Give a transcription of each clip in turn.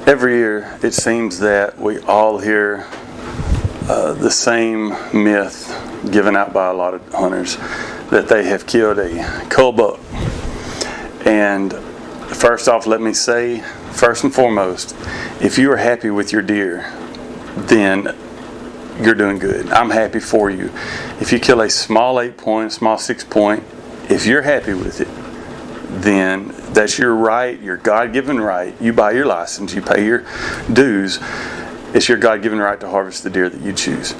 Every year it seems that we all hear the same myth given out by a lot of hunters, that they have killed a cull buck. And first off, let me say, first and foremost, if you are happy with your deer, then you're doing good. I'm happy for you. If you kill a small 8-point, small 6-point, if you're happy with it, then that's your right, your God-given right. You buy your license, you pay your dues. It's your God-given right to harvest the deer that you choose.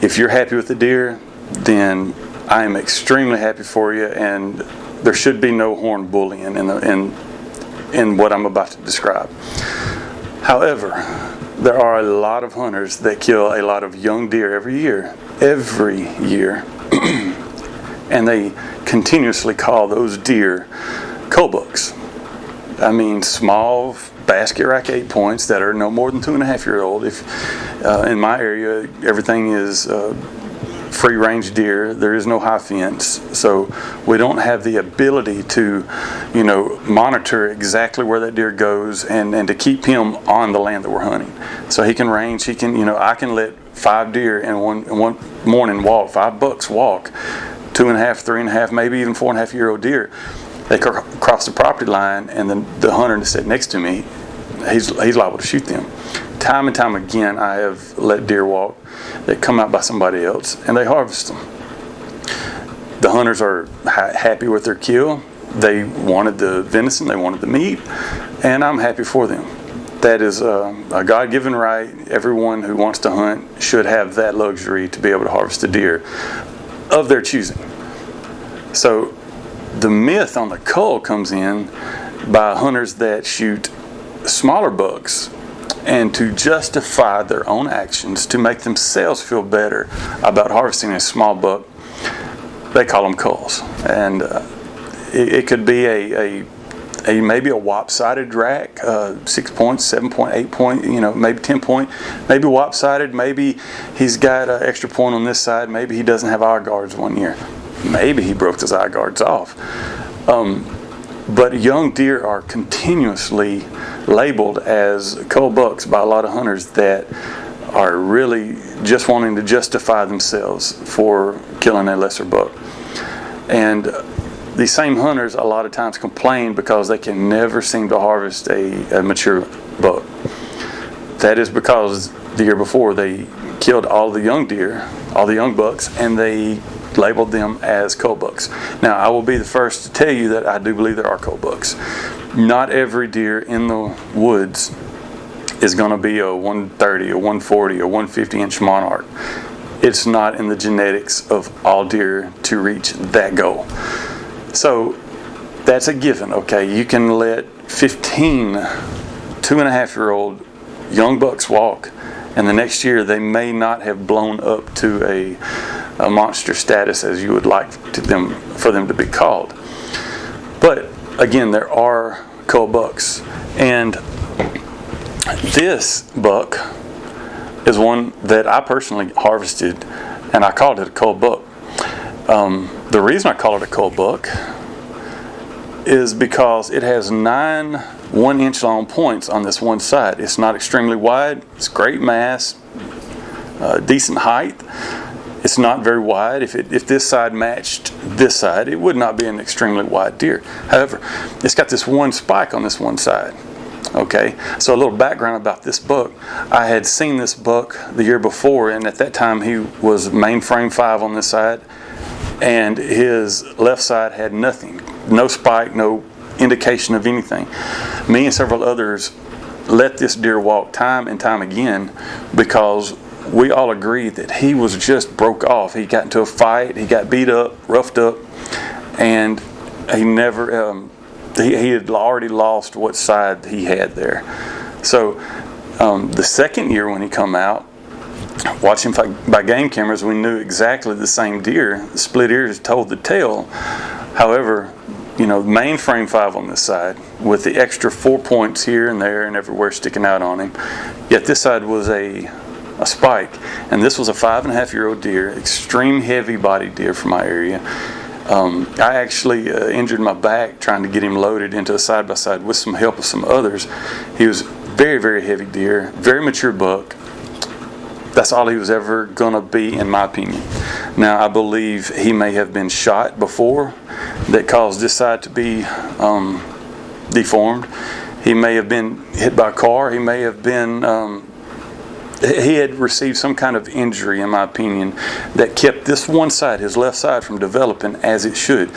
If you're happy with the deer, then I am extremely happy for you, and there should be no horn bullying in what I'm about to describe. However, there are a lot of hunters that kill a lot of young deer every year, and they continuously call those deer cull bucks. I mean, small basket rack 8-points that are no more than 2.5-year-old. If in my area, everything is free range deer. There is no high fence, so we don't have the ability to, monitor exactly where that deer goes and to keep him on the land that we're hunting. So he can range. He can, I can let 5 deer in one morning walk, 5 bucks walk, 2.5, 3.5, maybe even 4.5-year-old deer. They cross the property line, and then the hunter that sat next to me, he's liable to shoot them. Time and time again, I have let deer walk that come out by somebody else, and they harvest them. The hunters are happy with their kill. They wanted the venison, they wanted the meat, and I'm happy for them. That is a God-given right. Everyone who wants to hunt should have that luxury to be able to harvest a deer of their choosing. So the myth on the cull comes in by hunters that shoot smaller bucks, and to justify their own actions, to make themselves feel better about harvesting a small buck, they call them culls. And it could be maybe a wop-sided rack, 6-point, 7-point, 8-point, maybe 10-point, maybe wop-sided. Maybe he's got an extra point on this side. Maybe he doesn't have eye guards one year. Maybe he broke his eye guards off. But young deer are continuously labeled as cull bucks by a lot of hunters that are really just wanting to justify themselves for killing a lesser buck. And these same hunters a lot of times complain because they can never seem to harvest a mature buck. That is because the year before they killed all the young deer, all the young bucks, and they labeled them as cull bucks. Now, I will be the first to tell you that I do believe there are cull bucks. Not every deer in the woods is going to be a 130, a 140, a 150-inch monarch. It's not in the genetics of all deer to reach that goal. So that's a given, okay? You can let 15 2.5-year-old young bucks walk, and the next year they may not have blown up to a monster status as you would like for them to be called. But again, there are cull bucks, and this buck is one that I personally harvested, and I called it a cull buck. The reason I call it a cull buck is because it has 9 1-inch long points on this one side. It's not extremely wide. It's great mass, decent height. It's not very wide. If this side matched this side, it would not be an extremely wide deer. However, it's got this one spike on this one side. Okay, so a little background about this buck. I had seen this buck the year before, and at that time he was mainframe 5 on this side, and his left side had nothing, no spike, no indication of anything. Me and several others let this deer walk time and time again because we all agreed that he was just broke off. He got into a fight, he got beat up, roughed up, and he never, he had already lost what side he had there. So the second year when he come out, watching by game cameras, we knew exactly the same deer. The split ears told the tale. However, mainframe 5 on this side with the extra 4 points here and there and everywhere sticking out on him. Yet this side was a spike, and this was a 5.5-year-old deer, extreme heavy bodied deer from my area. I actually injured my back trying to get him loaded into a side-by-side with some help of some others. He was very, very heavy deer, very mature buck. That's all he was ever going to be, in my opinion. Now, I believe he may have been shot before that caused this side to be deformed. He may have been hit by a car. He may have been, he had received some kind of injury, in my opinion, that kept this one side, his left side, from developing as it should.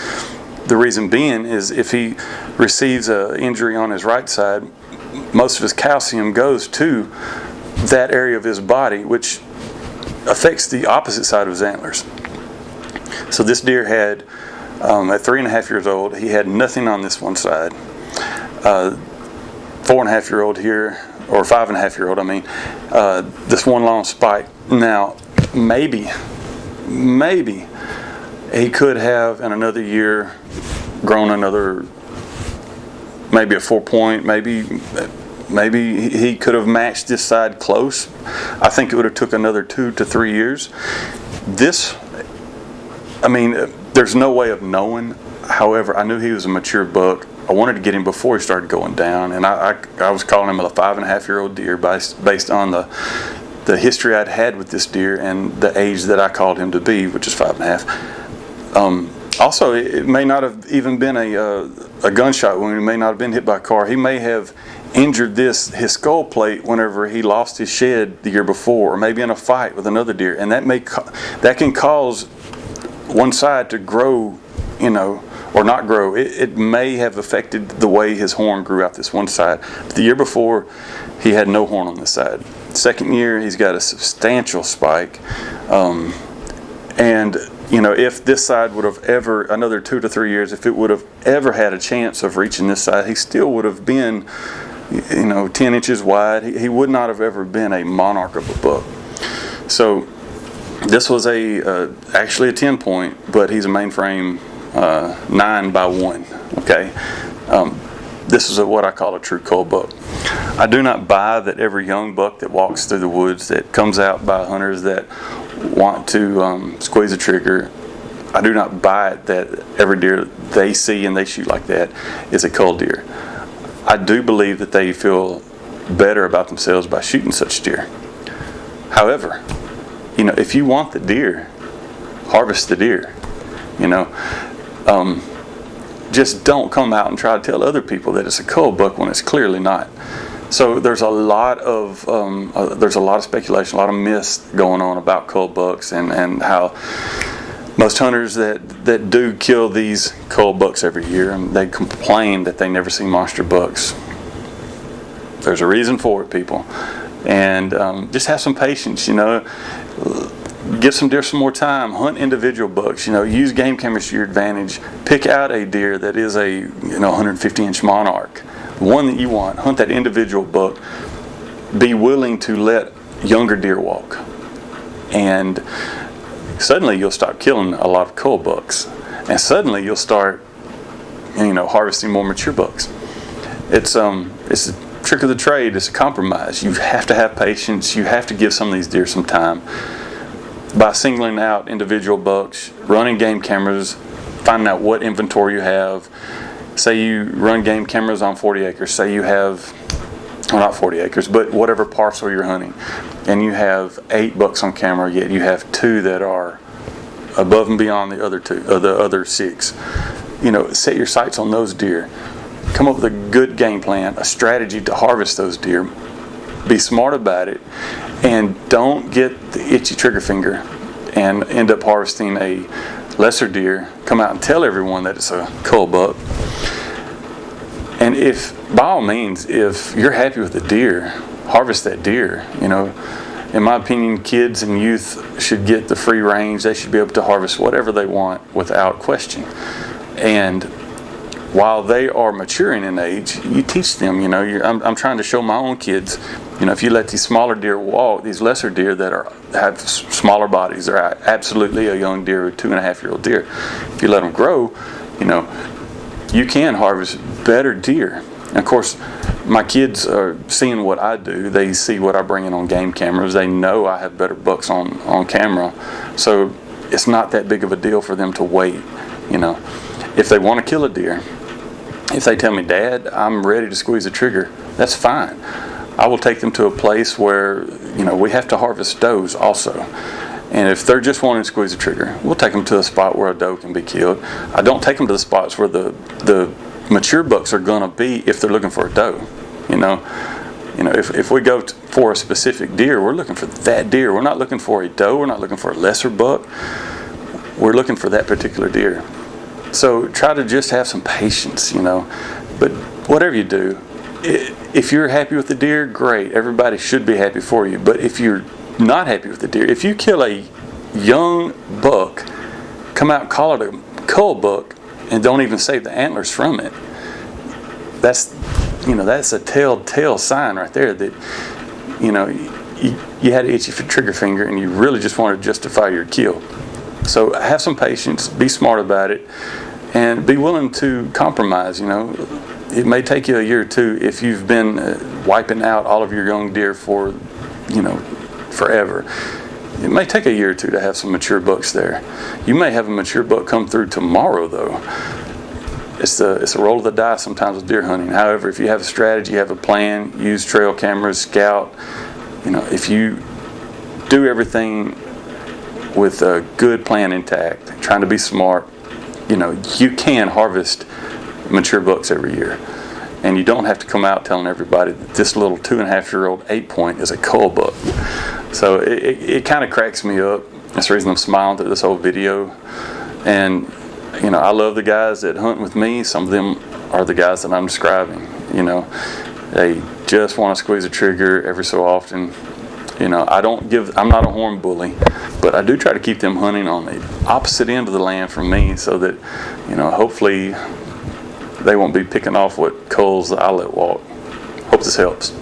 The reason being is if he receives an injury on his right side, most of his calcium goes to that area of his body, which affects the opposite side of his antlers. So this deer had, at 3.5 years old, he had nothing on this one side. 4.5-year-old here, or 5.5-year-old, I mean, this one long spike. Now, maybe he could have, in another year, grown another, maybe a 4-point, maybe he could have matched this side close. I think it would have took another 2 to 3 years. This, I mean, there's no way of knowing. However, I knew he was a mature buck. I wanted to get him before he started going down, and I was calling him a 5.5-year-old deer based on the history I'd had with this deer and the age that I called him to be, which is 5.5. Also, it may not have even been a gunshot wound. He may not have been hit by a car. He may have injured his skull plate whenever he lost his shed the year before, or maybe in a fight with another deer, and that can cause one side to grow, or not grow. It may have affected the way his horn grew out this one side. But the year before, he had no horn on this side. Second year, he's got a substantial spike, and if this side would have ever, another 2 to 3 years, if it would have ever had a chance of reaching this side, he still would have been 10 inches wide. He would not have ever been a monarch of a buck. So this was actually a 10-point, but he's a mainframe 9x1. Okay, this is what I call a true cull buck. I do not buy that every young buck that walks through the woods, that comes out by hunters that want to squeeze a trigger, I do not buy it that every deer they see and they shoot like that is a cull deer. I do believe that they feel better about themselves by shooting such deer. However, if you want the deer, harvest the deer. Just don't come out and try to tell other people that it's a cull buck when it's clearly not. So there's a lot of speculation, a lot of myths going on about cull bucks, and how most hunters that do kill these cull bucks every year, and they complain that they never see monster bucks. There's a reason for it, people, and just have some patience. Give some deer some more time. Hunt individual bucks. Use game cameras to your advantage. Pick out a deer that is a 150-inch monarch, one that you want. Hunt that individual buck. Be willing to let younger deer walk, and suddenly you'll stop killing a lot of cull bucks, and suddenly you'll start harvesting more mature bucks. It's a trick of the trade. It's a compromise. You have to have patience. You have to give some of these deer some time. By singling out individual bucks, running game cameras, finding out what inventory you have. Say you run game cameras on 40 acres. Say you have, well, not 40 acres, but whatever parcel you're hunting, and you have 8 bucks on camera, yet you have 2 that are above and beyond the other 6. Set your sights on those deer. Come up with a good game plan, a strategy to harvest those deer. Be smart about it, and don't get the itchy trigger finger and end up harvesting a lesser deer. Come out and tell everyone that it's a cull buck. And by all means, if you're happy with the deer, harvest that deer. In my opinion, kids and youth should get the free range. They should be able to harvest whatever they want without question. And while they are maturing in age, you teach them. I'm trying to show my own kids. If you let these smaller deer walk, these lesser deer that have smaller bodies, they're absolutely a young deer, a 2.5-year-old deer. If you let them grow, you can harvest better deer. And of course, my kids are seeing what I do. They see what I bring in on game cameras. They know I have better bucks on camera. So it's not that big of a deal for them to wait. If they want to kill a deer, if they tell me, Dad, I'm ready to squeeze the trigger, that's fine. I will take them to a place where, we have to harvest does also. And if they're just wanting to squeeze the trigger, we'll take them to a spot where a doe can be killed. I don't take them to the spots where the mature bucks are going to be if they're looking for a doe. If we go for a specific deer, we're looking for that deer. We're not looking for a doe. We're not looking for a lesser buck. We're looking for that particular deer. So try to just have some patience, But whatever you do, if you're happy with the deer, great. Everybody should be happy for you. But if you're not happy with the deer, if you kill a young buck, come out and call it a cull buck, and don't even save the antlers from it, that's a telltale sign right there that you had an itchy trigger finger and you really just want to justify your kill. So have some patience, be smart about it, and be willing to compromise. It may take you a year or two if you've been wiping out all of your young deer for forever. It may take a year or two to have some mature bucks there. You may have a mature buck come through tomorrow, though. It's a roll of the dice sometimes with deer hunting. However, if you have a strategy, you have a plan, use trail cameras, scout. If you do everything with a good plan intact, trying to be smart, you can harvest mature bucks every year. And you don't have to come out telling everybody that this little 2.5-year-old 8-point is a cull buck. So it kind of cracks me up. That's the reason I'm smiling through this whole video. And I love the guys that hunt with me. Some of them are the guys that I'm describing. They just want to squeeze a trigger every so often. I'm not a horn bully, but I do try to keep them hunting on the opposite end of the land from me, so that hopefully they won't be picking off what culls I let walk. Hope this helps.